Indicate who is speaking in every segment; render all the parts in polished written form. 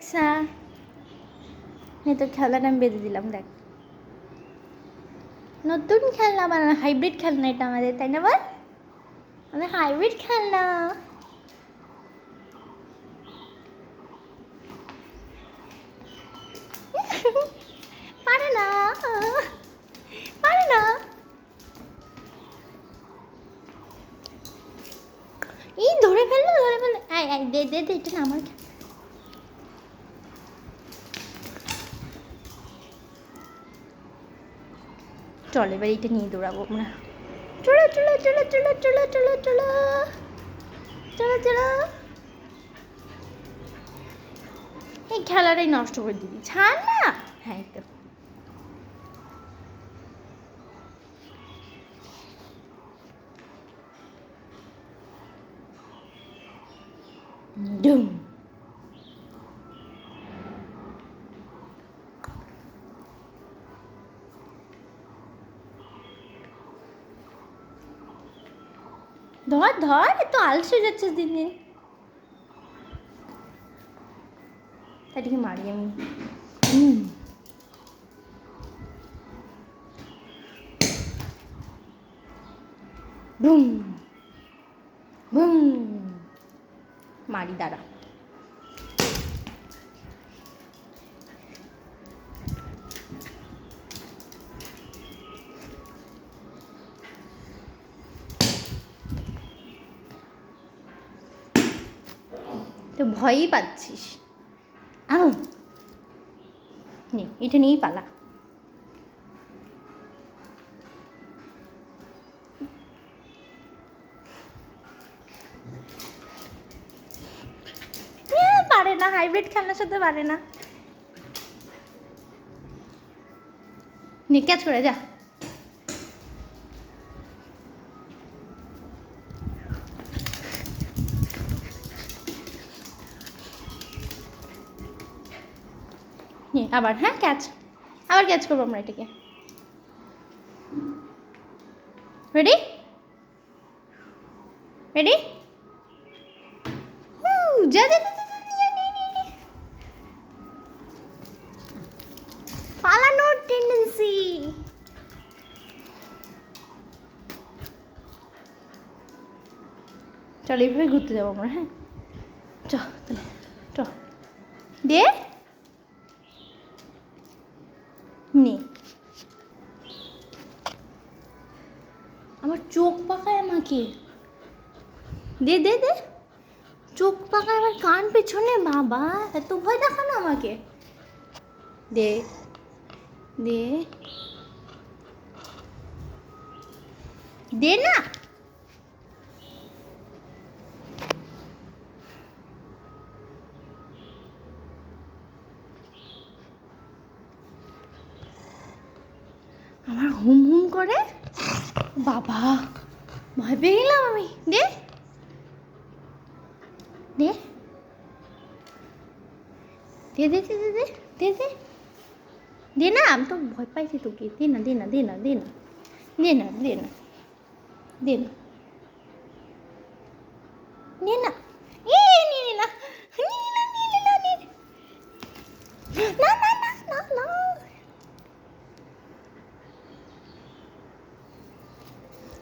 Speaker 1: আচ্ছা তোর খেলনাটা আমি বেঁধে দিলাম, দেখ নতুন খেলনা বানানো, হাইব্রিড খেলনা এটা আমাদের, তাই না বল? আমাদের হাইব্রিড খেলনা। পারে না, পারে না। এই ধরে ফেললো, ধরে ফেললো। দে দে দে, এটা না আমার। চল এবার এটা নিয়ে দৌড়াবো আমরা। চলো চলো চলো চলো চলো চলো চলো চলো চলো। এই খেলাটাই নষ্ট করে দিবি, ছাড় না। হ্যাঁ তো ডুম। ধর ধর, এত আলসে হয়ে যাচ্ছে দিন দিন। তাটিকে মারি আমি। বুম বুম, মারি দাঁড়া। তো ভয়ই পাচ্ছিস। নে এটা নিয়েই পালা। পারে না, হাইব্রিড খেলনার সাথে পারে না। নে ক্যাচ করে যা। আবার হ্যাঁ ক্যাচ, আবার ক্যাচ করবো আমরা এটাকে। রেডি রেডি, যা যা পালানোর টেন্ডেন্সি। চল এইভাবে ঘুরতে যাবো আমরা। হ্যাঁ চ তাহলে চ দে নে। আমার চোখ পাকায় আমাকে, দে দে দে। চোখ পাকায় আমার কান পেছনে, বাবা এত ভয় দেখানো আমাকে। দে দে দে না। আমার হুম হুম করে, বাবা ভয় পেয়ে গেলাম আমি। দে দে দে দে দে দে দে দে দে না, আমি তো ভয় পাইছি তোকে। দে না দে না দে না দে না দে না দে না দে না নে না, নে না না না না না না।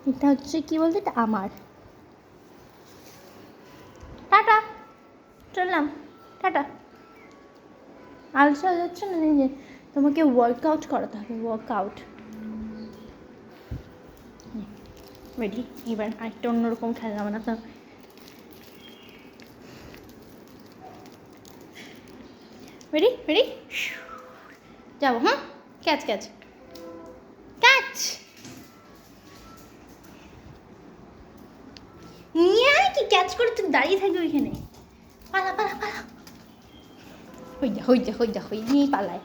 Speaker 1: এটা হচ্ছে কি বলতে, এটা আমার। টাটা, চললাম, টাটা। আলসা যাচ্ছে না, যে তোমাকে ওয়ার্কআউট করাতে হবে, ওয়ার্কআউট। রেডি, এবার আরেকটা অন্যরকম খেলনা বানাতে হবে। রেডি রেডি, যাবো। হ্যাঁ ক্যাচ ক্যাচ ক্যাচ, নিয়ে আয়। কি ক্যাচ করে তুই দাঁড়িয়ে থাকবি ওইখানে? পালা পালা পালা, হই যা হই যা হই যা হই, নিয়ে পালায়।